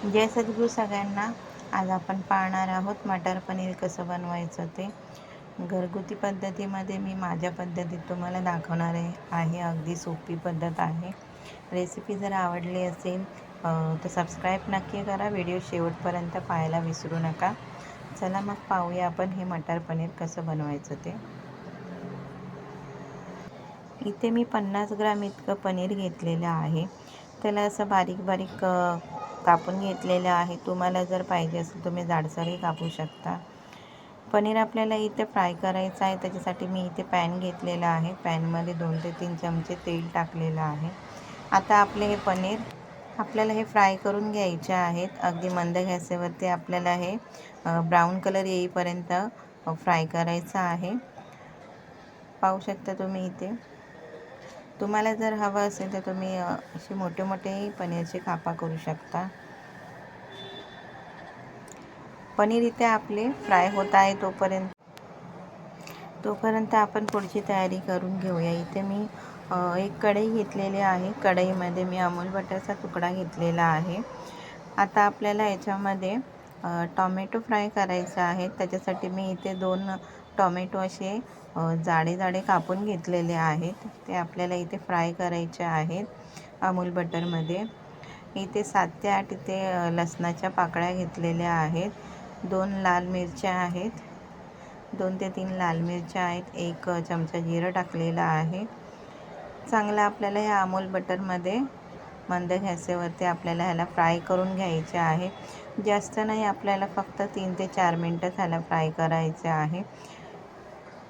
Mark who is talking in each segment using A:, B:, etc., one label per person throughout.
A: जय सद्गुरू सगळ्यांना. आज आपण पाहणार आहोत मटर पनीर कसं बनवायचं ते. घरगुती पद्धतीमध्ये मी माझ्या पद्धतीत तुम्हाला दाखवणार आहे. अगदी सोपी पद्धत आहे. रेसिपी जर आवडली असेल तर सबस्क्राईब नक्की करा. व्हिडिओ शेवटपर्यंत पाहायला विसरू नका. चला मग पाहूया आपण हे मटर पनीर कसं बनवायचं ते. इथे मी 50 ग्राम इतकं पनीर घेतलेलं आहे. त्याला असं बारीक बारीक कापून घेतलेलं आहे. तुम्हाला जर पाहिजे असेल तुम्ही जाडसरही कापू शकता. पनीर आपल्याला इथे फ्राय करायचं आहे. त्याच्यासाठी मी इथे पॅन घेतलेला आहे. पॅनमध्ये 2 ते 3 चमचे तेल टाकलेलं आहे. आता आपले हे पनीर आपल्याला हे फ्राय करून घ्यायचे आहेत. अगदी मंद गॅसवरती आपल्याला हे ब्राऊन कलर येईपर्यंत फ्राय करायचं आहे. पाहू शकता तुम्ही इथे. तुम्हाला जर हवं असेल तर तुम्ही असे मोठे मोठे पनीरचे कापा करू शकता. पनीर इथे आपले फ्राय होत आहे. तोपर्यंत आपण पुढची तयारी करून घेऊया. इथे मी एक कढई घेतलेली आहे. कढईमध्ये मी अमूल बटरचा तुकडा घेतलेला आहे. आता आपल्याला याच्यामध्ये टॉमॅटो फ्राय करायचे आहेत. त्याच्यासाठी मी इथे 2 टॉमॅटो असे जाडे जाडे कापून घेतलेले आहेत. ते आपल्याला इथे फ्राय करायचे आहेत अमूल बटरमध्ये. इथे 7 ते 8 इथे लसणाच्या पाकळ्या घेतलेल्या आहेत. 2 लाल मिरच्या आहेत. 2 ते 3 लाल मिरच्या आहेत. 1 चमचा जिरं टाकलेलं आहे. चांगलं आपल्याला ह्या अमूल बटरमध्ये मंद गॅसवरती आपल्याला ह्याला फ्राय करून घ्यायचे आहे. जास्त नाही, आपल्याला फक्त 3 ते 4 मिनटं ह्याला फ्राय करायचे आहे.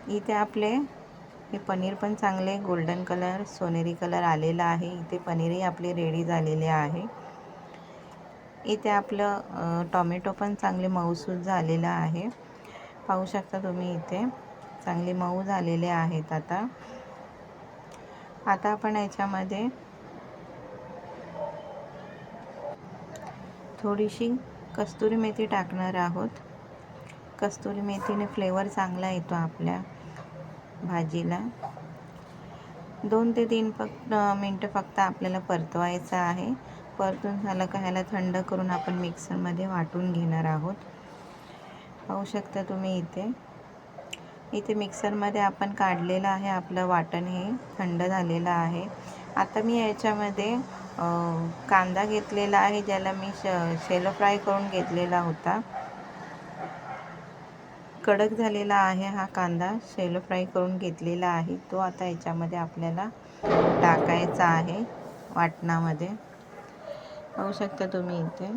A: इथे आपले हे पनीर पण चांगले गोल्डन कलर सोनेरी कलर आलेला आहे. इथे पनीरही आपले रेडी झालेले आहे. इथे आपलं टॉमॅटो पण चांगले मऊसूद झालेलं आहे. पाहू शकता तुम्ही इथे चांगले मऊ झालेले आहेत. आता आपण याच्यामध्ये थोडीशी कस्तुरी मेथी टाकणार आहोत. कस्तुरी मेथीने फ्लेवर चांगला येतो आपल्या भाजीला. 2 ते 3 मिनटं फक्त आपल्याला परतवायचं आहे. परतून झालं का ह्याला थंड करून आपण मिक्सरमध्ये वाटून घेणार आहोत. पाहू शकता तुम्ही इथे मिक्सरमध्ये आपण काढलेलं आहे. आपलं वाटण हे थंड झालेलं आहे. आता मी याच्यामध्ये कांदा घेतलेला आहे, ज्याला मी शॅलो फ्राय करून घेतलेला होता. कडक झालेला आहे हा कांदा, शॅलो फ्राय करून घेतलेला आहे. तो आता याच्यामध्ये आपल्याला टाकायचा आहे वाटणामध्ये. पाहू शकता तुम्ही इथे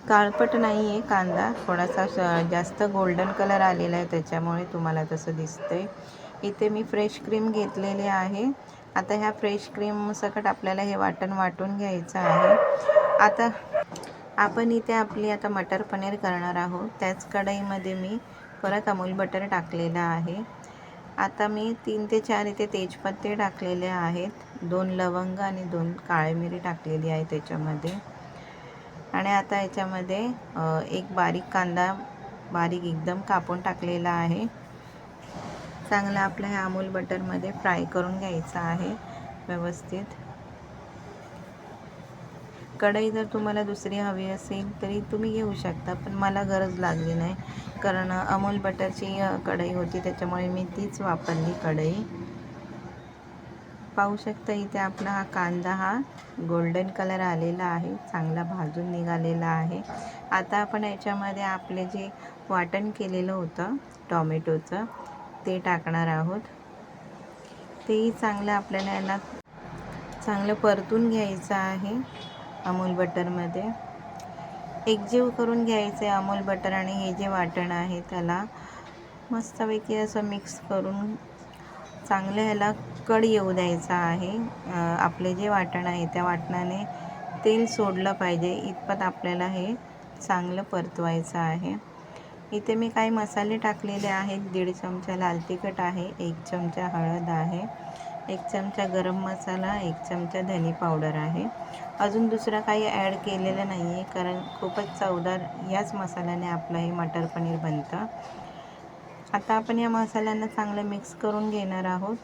A: काळपट नाही आहे कांदा, थोडासा जास्त गोल्डन कलर आलेला आहे, त्याच्यामुळे तुम्हाला तसं दिसतंय. इथे मी फ्रेश क्रीम घेतलेली आहे. आता ह्या फ्रेश क्रीम सकट आपल्याला हे वाटण वाटून घ्यायचं आहे. आता आपण इथे आपली आता मटर पनीर करणार आहोत. त्याच कढईमध्ये मी परत अमूल बटर टाकलेलं आहे. आता मी 3 ते 4 इथे तेजपत्ते टाकलेले आहेत. 2 लवंग आणि 2 काळी मिरी टाकलेली आहे त्याच्यामध्ये. आणि आता याच्यामध्ये एक बारीक कांदा बारीक एकदम कापून टाकलेला आहे. चांगला आपल्या ह्या अमूल बटरमध्ये फ्राय करून घ्यायचा आहे व्यवस्थित. कढई जर तुम्हाला दुसरी हवी असेल तरी तुम्ही घेऊ शकता, पण मला गरज लागली नाही, कारण अमूल बटरची कढई होती त्याच्यामुळे मी तीच वापरली कढई. पाहू शकता इथे आपला हा कांदा हा गोल्डन कलर आलेला आहे, चांगला भाजून निघालेला आहे. आता आपण याच्यामध्ये आपले जे वाटण केलेलं होतं टॉमॅटोचं ते टाकणार आहोत. तेही चांगलं आपल्याला याला चांगलं परतून घ्यायचं आहे. अमूल बटरमध्ये एकजीव करून घ्यायचं आहे. अमूल बटर आणि हे जे वाटण आहे त्याला मस्तपैकी असं मिक्स करून चांगलं ह्याला कड येऊ द्यायचा आहे. आपले जे वाटण आहे त्या वाटणाने तेल सोडलं पाहिजे इतपत आपल्याला हे चांगलं परतवायचं आहे. इथे मी काही मसाले टाकलेले आहेत. 1.5 चमचा लाल तिखट आहे, 1 चमचा हळद आहे, 1 चमचा गरम मसाला, 1 चमचा धने पावडर आहे. अजून दुसरं काही ॲड केलेलं नाही आहे, कारण खूपच चवदार याच मसाल्याने आपलं हे मटर पनीर बनतं. आता आपण या मसाल्यांना चांगलं मिक्स करून घेणार आहोत.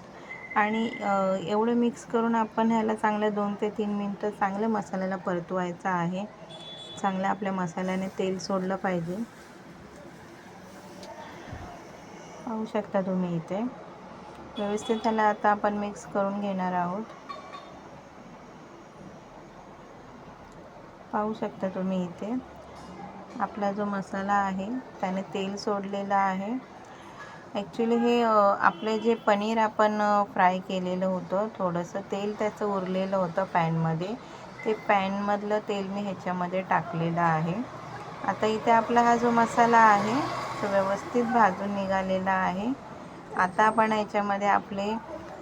A: आणि एवढं मिक्स करून आपण ह्याला चांगलं 2 ते 3 मिनटं चांगलं मसाल्याला परतवायचं आहे. चांगलं आपल्या मसाल्याने तेल सोडलं पाहिजे. पाहू शकता तुम्ही इथे व्यवस्थित त्याला आता आपण मिक्स करून घेणार आहोत. पाहू शकता तुम्ही इथे आपला जो मसाला आहे त्याने तेल सोडलेलं आहे. ॲक्च्युली हे आपले जे पनीर आपण फ्राय केलेलं होतं, थोडंसं तेल त्याचं उरलेलं होतं पॅनमध्ये, ते पॅनमधलं तेल मी ह्याच्यामध्ये टाकलेलं आहे. आता इथे आपला हा जो मसाला आहे तो व्यवस्थित भाजून निघालेला आहे. आता आपण याच्यामध्ये आपले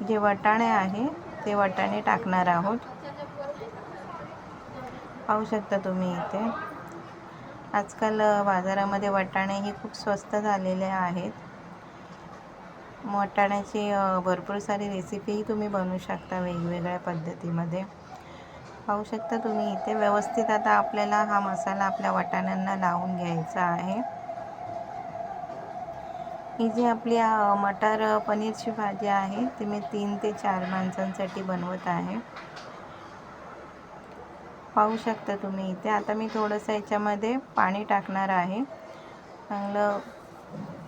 A: जे वाटाणे आहे ते वाटाणे टाकणार आहोत. पाहू शकता तुम्ही इथे आजकाल बाजारामध्ये वाटाणे हे खूप स्वस्त झालेले आहेत. वाटाण्याची भरपूर सारी रेसिपीही तुम्ही बनवू शकता वेगवेगळ्या पद्धतीमध्ये. पाहू शकता तुम्ही इथे व्यवस्थित आता आपल्याला हा मसाला आपल्या वाटाण्यांना लावून घ्यायचा आहे. ही जी आपली मटार पनीरची भाजी आहे ती मी 3 ते 4 माणसांसाठी बनवत आहे. पाहू शकता तुम्ही इथे आता मी थोडंसं याच्यामध्ये पाणी टाकणार आहे. चांगलं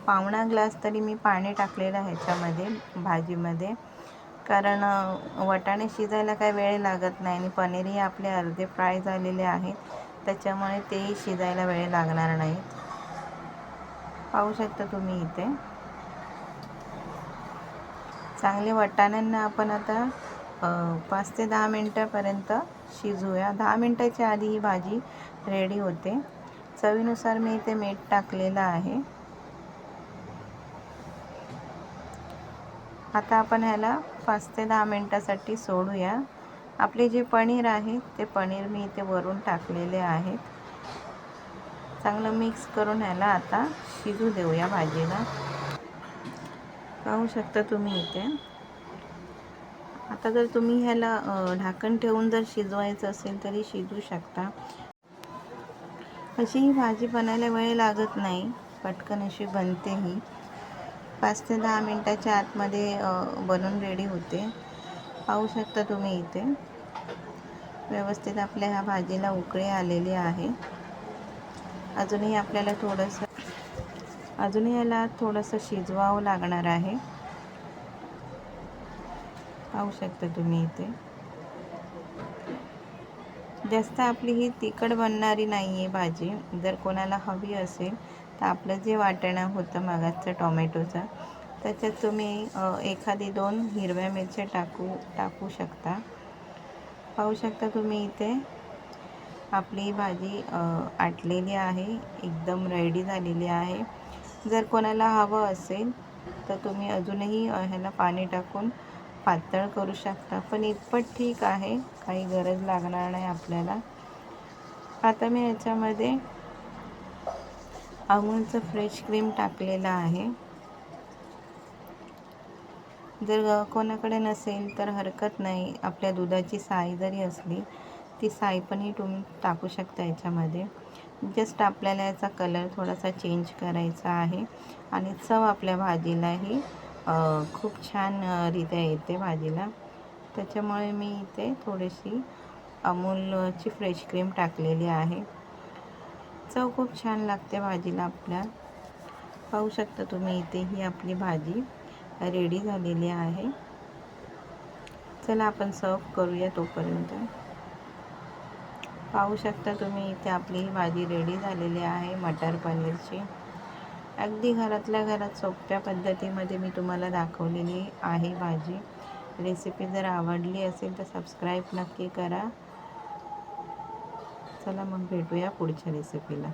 A: पावणा ग्लास तरी मी पाणी टाकलेलं आहे ह्याच्यामध्ये भाजीमध्ये, कारण वाटाणे शिजायला काही वेळ लागत नाही आणि पनीरही आपले अर्धे फ्राय झालेले आहेत, त्याच्यामुळे तेही शिजायला वेळ लागणार नाहीत. पाहू शकता तुम्ही इथे चांगले वाटाण्यांना आपण आता 5 ते 10 मिनटापर्यंत शिजवूया. 10 मिनटाच्या आधी ही भाजी रेडी होते. चवीनुसार मी इथे मीठ टाकलेलं आहे. आता आपण ह्याला 5 ते 10 मिनटासाठी सोडूया. आपले जे पनीर आहे ते पनीर मी इथे वरून टाकलेले आहेत. चांगलं मिक्स करून ह्याला आता शिजू देऊया भाजीला. पाहू शकता तुम्ही इथे आता जर तुम्ही ह्याला ढाकण ठेवून जर शिजवायचं असेल तरी शिजू शकता. अशी ही भाजी बनायला वेळ लागत नाही, पटकन अशी बनते ही. 5 ते 10 मिनटाच्या आतमध्ये बनून रेडी होते. पाहू शकता तुम्ही इथे व्यवस्थित आपल्या ह्या भाजीला उकळी आलेली आहे. अजूनही आपल्याला याला थोडंसं शिजवावं लागणार आहे. पाहू शकता तुम्ही इथे जास्त आपली ही तिखट बनणारी नाही आहे भाजी. जर कोणाला हवी असेल तर आपलं जे वाटणं होतं मागाचं टोमॅटोचं त्याच्यात तुम्ही एखादी 2 हिरव्या मिरच्या टाकू शकता. पाहू शकता तुम्ही इथे आपली भाजी आटलेली आहे, एकदम रेडी झालेली आहे. जर कोणाला हवं असेल तर तुम्ही अजूनही ह्याला पाणी टाकून पातळ करू शकता, पण इतपत ठीक आहे, काही गरज लागणार नाही आपल्याला. आता मी याच्यामध्ये अमूलचं फ्रेश क्रीम टाकलेलं आहे. जर कोणाकडे नसेल तर हरकत नाही, आपल्या दुधाची साय जरी असली ती साय पण तुम्ही टाकू शकता याच्यामध्ये. जस्ट आपल्याला याचा कलर थोडासा चेंज करायचा आहे आणि चव आपल्या भाजीलाही खूप छान रित्या येते भाजीला. त्याच्यामुळे मी इथे थोडीशी अमूलची फ्रेश क्रीम टाकलेली आहे. चव खूप छान लागते भाजीला आपल्या. पाहू शकता तुम्ही इथे ही आपली भाजी रेडी झालेली आहे. चला आपण सर्व करूया तोपर्यंत. पाहू शकता तुम्ही इथे आपली ही भाजी रेडी झालेली आहे मटर पनीरची. अगदी घरातल्या घरात सोप्या पद्धतीमध्ये मी तुम्हाला दाखवलेली आहे भाजी. रेसिपी जर आवडली असेल तर सबस्क्राईब नक्की करा. चला मग भेटूया पुढच्या रेसिपीला.